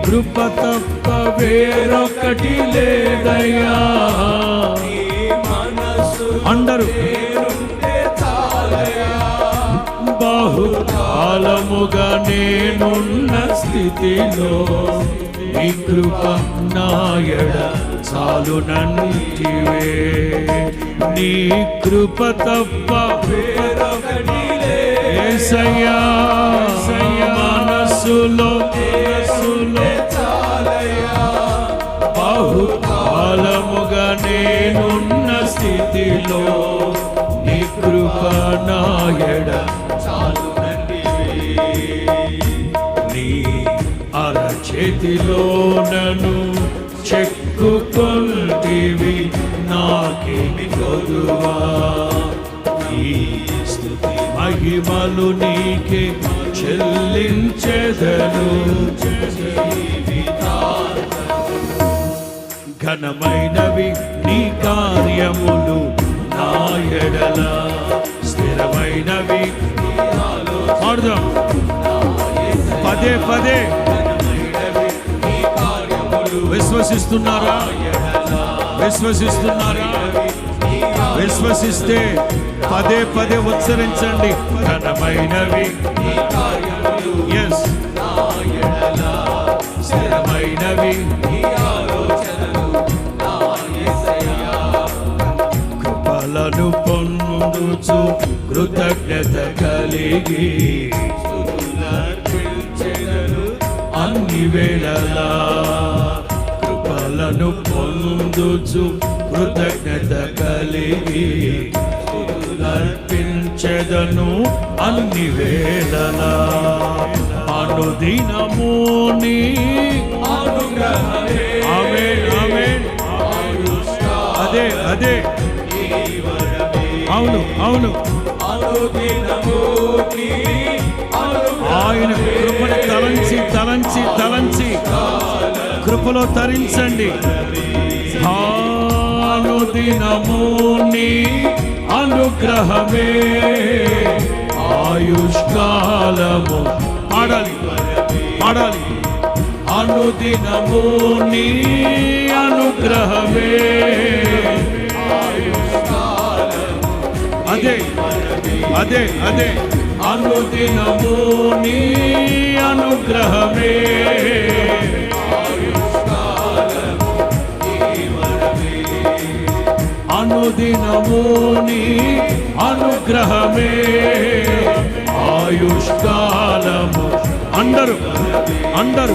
కృప తప్ప వేరొకటి లేదయ్యా. అందరూ బహుకాలముగా నేనున్న స్థితిలో నీ కృప నాయడ చాలునంటివే. నీ కృప తప్ప వేరొకటి యేసయ్యా. మనసులో బహుకాలముగా నేనున్న స్థితిలో నీ కృప నాయడ చాలునంటివే. నీ అరచేతిలో నన్ను చెక్కుకొంటివి, నాకేమి కొదువా. ఈ స్తుతి మహిమలు నీకే చెల్లించెదను. ఘనమైనవి నీ కార్యములు నా ఎడల, స్థిరమైనవి పాడుదాం పదే పదే. విశ్వసిస్తున్నారా? విశ్వసిస్తున్నారా? విశ్వసిస్తే పదే పదే ఉచ్చరించండి. ఘనమైనవి ఎస్, స్థిరమైనవి కృపలను పొందుచు కృతజ్ఞత కలిగి అన్ని వేళలా. కృపలను పొందుచు కృతజ్ఞత కలిగి అర్పించెదను అన్ని వేళలా. అనుదినము నీ అనుగ్రహమే. ఆమేన్ ఆమేన్. అదే అదే, అవును అవును. ఆయన కృపను తలంచి తలంచి తలంచి కృపలో తరించండి. అనుదినము నీ అనుగ్రహమే ఆయుష్కాలము. పాడాలి పాడాలి. అనుదినము నీ అనుగ్రహమే. అదే అదే అదే, అనుదినము నీ అనుగ్రహమే. అనుదినము నీ అనుగ్రహమే ఆయుష్కాలము. అందరూ అందరూ